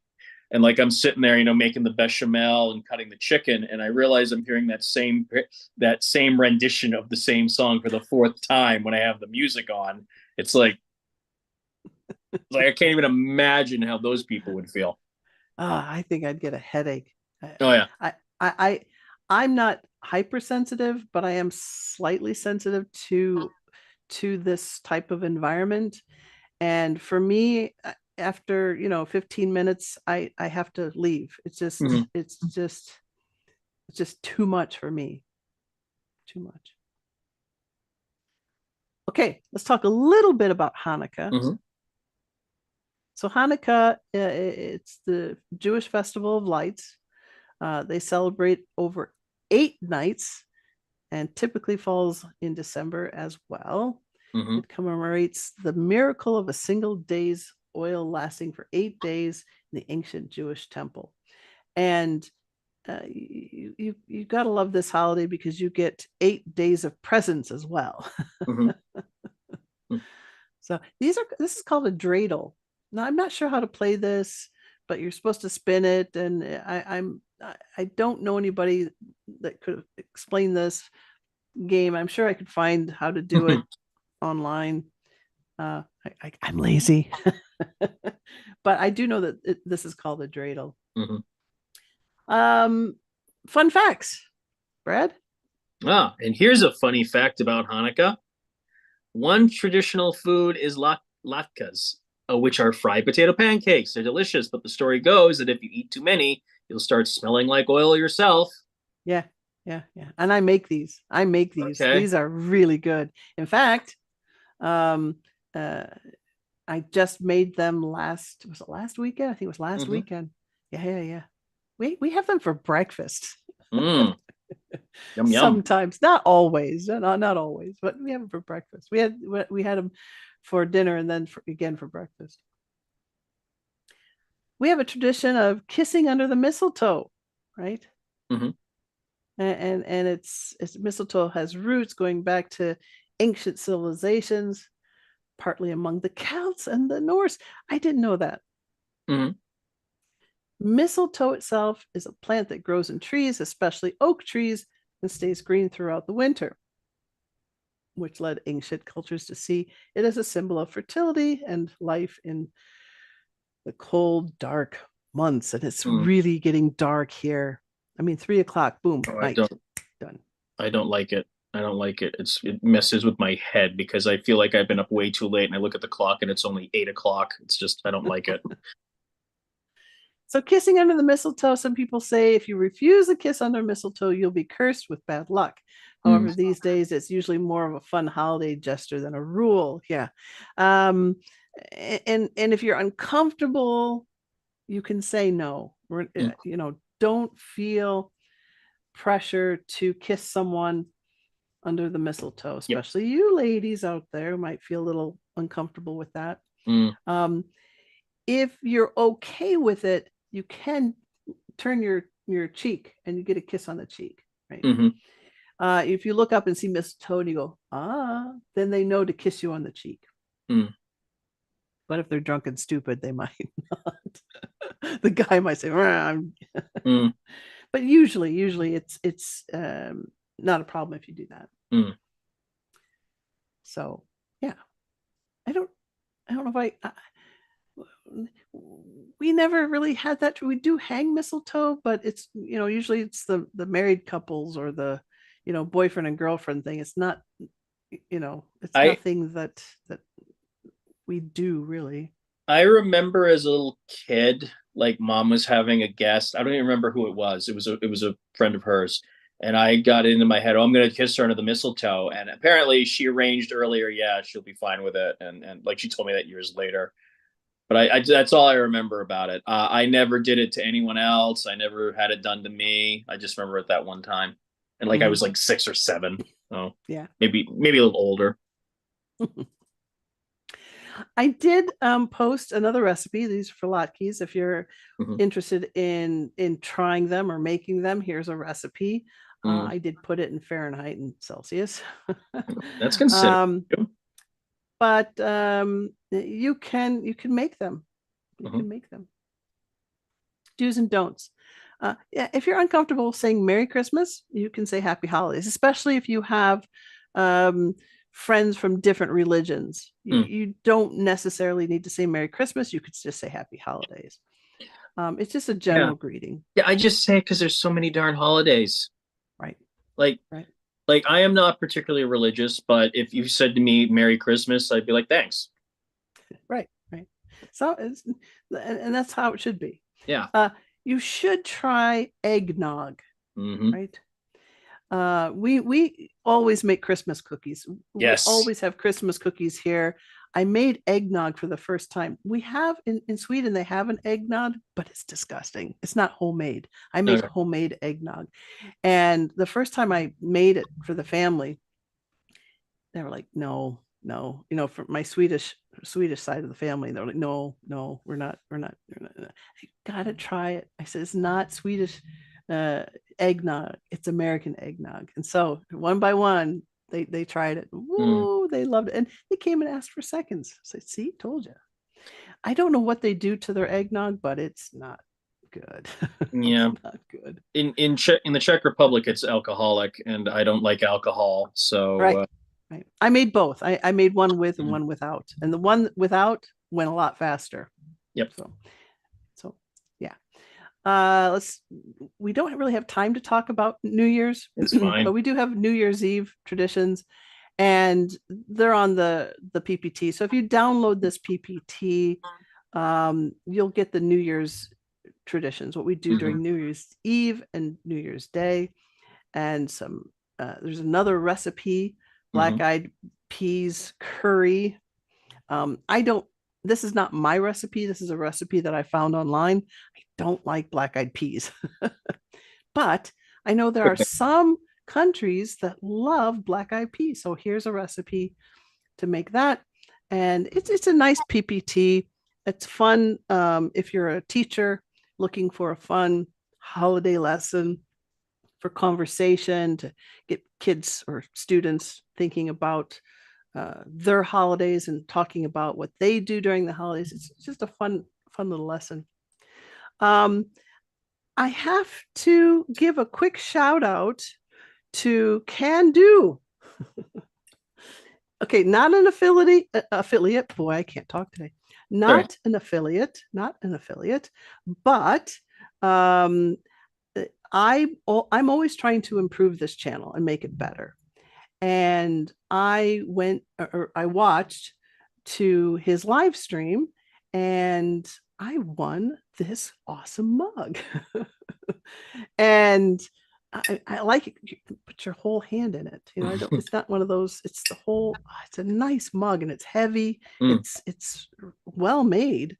And like I'm sitting there, making the bechamel and cutting the chicken, and I realize I'm hearing that same rendition of the same song for the fourth time when I have the music on. It's like I can't even imagine how those people would feel. I think I'd get a headache. Oh yeah. I, I, I, I'm not hypersensitive, but I am slightly sensitive to this type of environment. And for me, after 15 minutes, I have to leave. Mhm. It's just too much for me. Too much. Okay, let's talk a little bit about Hanukkah. Mhm. So Hanukkah, it's the Jewish festival of lights. They celebrate over 8 nights and typically falls in December as well. Mhm. It commemorates the miracle of a single day's oil lasting for 8 days in the ancient Jewish temple. And you got to love this holiday because you get 8 days of presents as well. Mhm. Mhm. So this is called a dreidel. Now I'm not sure how to play this, but you're supposed to spin it, and I don't know anybody that could explain this game. I'm sure I could find how to do it online. I'm lazy, but I do know that this is called a dreidel. Mhm. Um, Fun facts, Brad. And here's a funny fact about Hanukkah. One traditional food is latkes, which are fried potato pancakes. They're delicious, but the story goes that if you eat too many, you'll start smelling like oil yourself. Yeah, yeah. And I make these. I make these. Okay. These are really good. In fact, um, uh, I just made them was it last weekend? I think it was last Mm-hmm. weekend. Yeah. We have them for breakfast. Mm. Yum yum. Sometimes, not always, not always, but we have them for breakfast. We had them for dinner and then again for breakfast. We have a tradition of kissing under the mistletoe, right? Mm-hmm. And it's mistletoe has roots going back to ancient civilizations, partly among the Celts and the Norse. I didn't know that. Mm-hmm. Mistletoe itself is a plant that grows in trees, especially oak trees, and stays green throughout the winter, which led ancient cultures to see it as a symbol of fertility and life in the cold, dark months. And it's Mm. really getting dark here. I mean, 3 o'clock, boom, Oh, night, done. I don't like it. I don't like it. It messes with my head because I feel like I've been up way too late and I look at the clock and it's only 8 o'clock. It's just I don't like it. So, kissing under the mistletoe, some people say if you refuse a kiss under mistletoe, you'll be cursed with bad luck. Mm. However, these days it's usually more of a fun holiday gesture than a rule. Yeah. Um, and if you're uncomfortable, you can say no. Mm. Don't feel pressure to kiss someone under the mistletoe, Yep. especially you ladies out there might feel a little uncomfortable with that. Mm. Um, if you're okay with it, you can turn your cheek and you get a kiss on the cheek, right? Mm-hmm. If you look up and see mistletoe and you go, then they know to kiss you on the cheek. Mm. But if they're drunk and stupid, they might not. The guy might say, Mm. but usually it's not a problem if you do that. Mm. So yeah, I don't I don't know if we never really had that. We do hang mistletoe, but it's usually it's the married couples or the boyfriend and girlfriend thing. It's not it's I nothing that we do really. I remember as a little kid, like mom was having a guest. I don't even remember who it was. It was a friend of hers, and I got into my head, oh, I'm gonna kiss her under the mistletoe. And apparently, she arranged earlier. Yeah, she'll be fine with it. And like she told me that years later. But I that's all I remember about it. I never did it to anyone else. I never had it done to me. I just remember it that one time, and like I Mm-hmm. was like 6 or 7. Oh, Yeah. maybe a little older. I did post another recipe. These are for latkes. If you're Mm-hmm. interested in trying them or making them, here's a recipe. Mm. I did put it in Fahrenheit and Celsius. That's considered. um, but you can make them. You Mhm. can make them. Do's and don'ts. Yeah, if you're uncomfortable saying Merry Christmas, you can say Happy Holidays, especially if you have um, friends from different religions. Mm. You don't necessarily need to say Merry Christmas. You could just say Happy Holidays. It's just a Yeah. general greeting. Yeah, I just say it because there's so many darn holidays. Right, Like, right, I am not particularly religious, but if you said to me Merry Christmas, I'd be like, thanks. right, right. So, and that's how it should be. Yeah. Uh, you should try eggnog, Hmm. right? We always make Christmas cookies. We Yes. always have Christmas cookies here. I made eggnog for the first time. We have in Sweden, they have an eggnog, but it's disgusting. It's not homemade. I make Okay. homemade eggnog. And the first time I made it for the family, they were like, no, no, for my Swedish side of the family, they're like, no, no, we're not. You gotta try it. I said, it's not Swedish uh, eggnog, it's American eggnog. And so one by one, they tried it. Mm. Woo, they loved it. And they came and asked for seconds. I said, see, told you. I don't know what they do to their eggnog, but it's not good. It's Yeah. not good. In the Czech Republic, it's alcoholic, and I don't like alcohol. So, Right. Right. I made both. I made one with and mm, one without. And the one without went a lot faster. yep, So yeah. Let's we don't really have time to talk about New Year's, it's but fine. we do have New Year's Eve traditions, and they're on the PPT. So if you download this PPT, you'll get the New Year's traditions, what we do Hmm. during New Year's Eve and New Year's Day, and some there's another recipe, Hmm. black-eyed peas curry. I don't This is not my recipe. This is a recipe that I found online. I don't like black-eyed peas. But I know there are Okay. some countries that love black-eyed peas. So here's a recipe to make that. And it's a nice PPT. It's fun if you're a teacher looking for a fun holiday lesson for conversation, to get kids or students thinking about their holidays and talking about what they do during the holidays. It's just a fun little lesson. Um, I have to give a quick shout out to Can Do. Okay, not an affiliate. Boy, I can't talk today. Sorry. Not an affiliate, but um, I'm always trying to improve this channel and make it better. And I watched to his live stream, and I won this awesome mug. And I like it. You can put your whole hand in it. I don't. It's not one of those. It's the whole. It's a nice mug, and it's heavy. Mm. It's well made,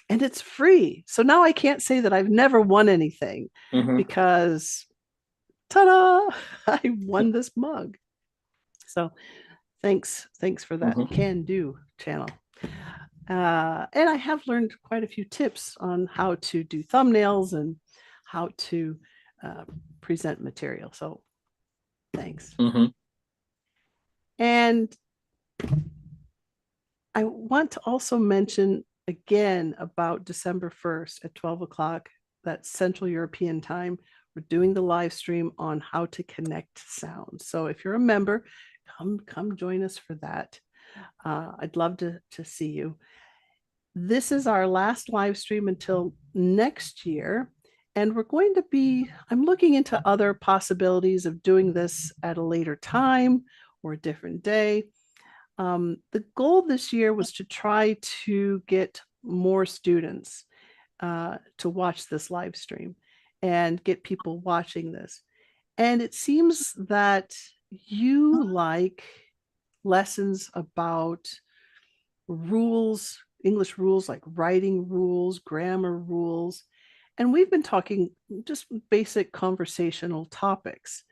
and it's free. So now I can't say that I've never won anything, Hmm. because ta-da! I won this mug. So thanks for that Hmm. Can Do channel. And I have learned quite a few tips on how to do thumbnails and how to uh, present material. So thanks. Hmm. And I want to also mention again about December 1st at 12 o'clock, that's Central European time. We're doing the live stream on how to connect sound. So if you're a member, come join us for that. I'd love to see you. This is our last live stream until next year. And I'm looking into other possibilities of doing this at a later time or a different day. The goal this year was to try to get more students to watch this live stream and get people watching this. And it seems that you like lessons about rules, English rules, like writing rules, grammar rules. And we've been talking just basic conversational topics.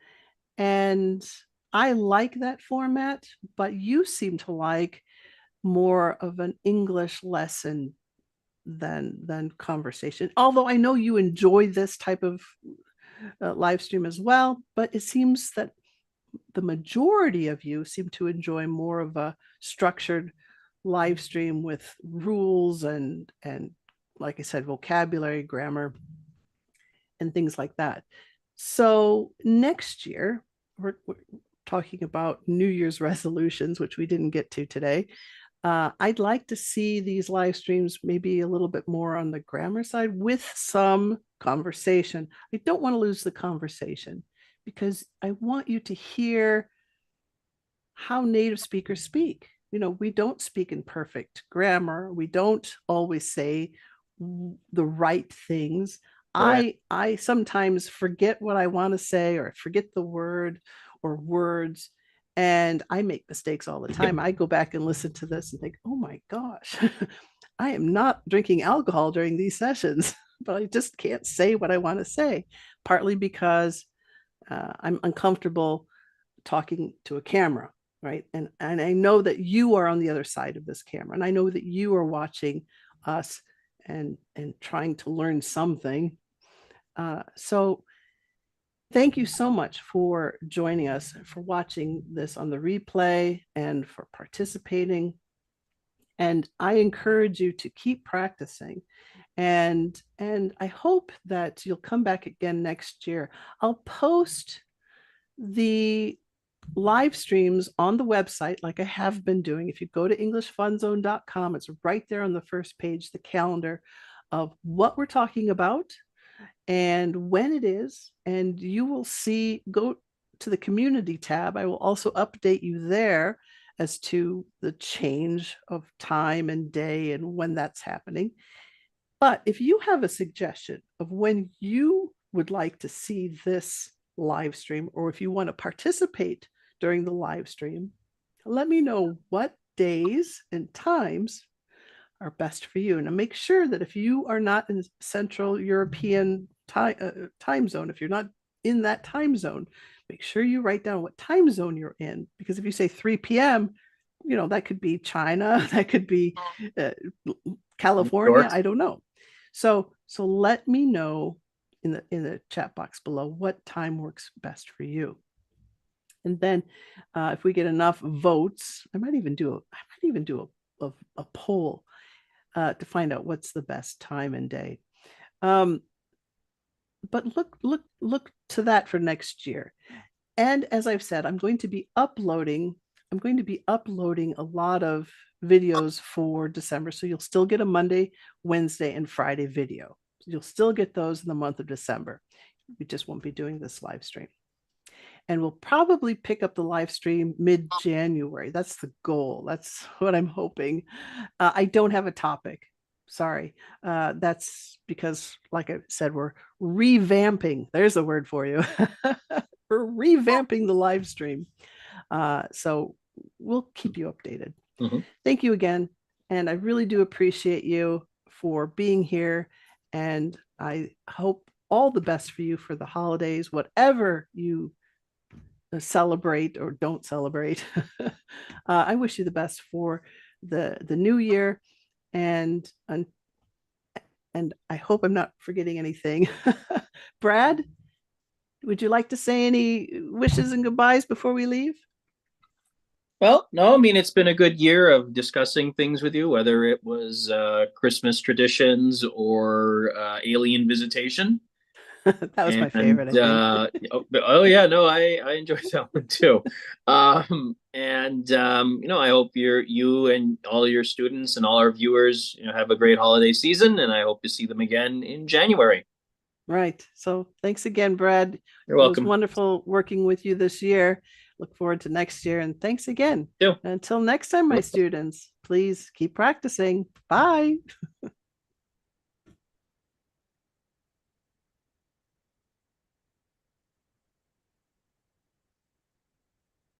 And I like that format, but you seem to like more of an English lesson than conversation. Although I know you enjoy this type of live stream as well, but it seems that the majority of you seem to enjoy more of a structured live stream with rules and like I said, vocabulary, grammar, and things like that. So next year, we're talking about New Year's resolutions, which we didn't get to today. I'd like to see these live streams maybe a little bit more on the grammar side with some conversation. I don't want to lose the conversation because I want you to hear how native speakers speak. You know, we don't speak in perfect grammar. We don't always say the right things. Correct. I sometimes forget what I want to say or forget the word or words, and I make mistakes all the time. I go back and listen to this and think, "Oh my gosh, I am not drinking alcohol during these sessions, but I just can't say what I want to say." Partly because I'm uncomfortable talking to a camera, right? And I know that you are on the other side of this camera, and I know that you are watching us and trying to learn something. So thank you so much for joining us, for watching this on the replay, and for participating. And I encourage you to keep practicing. And I hope that you'll come back again next year. I'll post the live streams on the website like I have been doing. If you go to englishfunzone.com, it's right there on the first page, the calendar of what we're talking about and when it is. And you will see, go to the community tab. I will also update you there as to the change of time and day and when that's happening. But if you have a suggestion of when you would like to see this live stream, or if you want to participate during the live stream, let me know what days and times are best for you. And make sure that if you are not in Central European time zone, if you're not in that time zone, make sure you write down what time zone you're in. Because if you say 3 p.m., you know, that could be China, that could be California, I don't know. So let me know in the chat box below what time works best for you. And then if we get enough votes, I might even do a poll to find out what's the best time and day. But look to that for next year. And as I've said, I'm going to be uploading a lot of videos for December. So you'll still get a Monday, Wednesday, and Friday video. You'll still get those in the month of December. We just won't be doing this live stream. And we'll probably pick up the live stream mid-January. That's the goal. That's what I'm hoping. I don't have a topic. Sorry. That's because, like I said, we're revamping. There's a word for you. We're revamping the live stream. So we'll keep you updated. Mm-hmm. Thank you again. And I really do appreciate you for being here. And I hope all the best for you for the holidays, whatever you celebrate or don't celebrate. I wish you the best for the new year. And I hope I'm not forgetting anything. Brad, would you like to say any wishes and goodbyes before we leave? Well, no, I mean, it's been a good year of discussing things with you, whether it was Christmas traditions or alien visitation. That was my favorite, I think. Oh yeah, no, I enjoyed that one too. You know, I hope you and all your students and all our viewers, you know, have a great holiday season, and I hope to see them again in January. Right. So thanks again, Brad. You're It was welcome. wonderful working with you this year. Look forward to next year. And thanks again. Too. Until next time, my students, please keep practicing. Bye.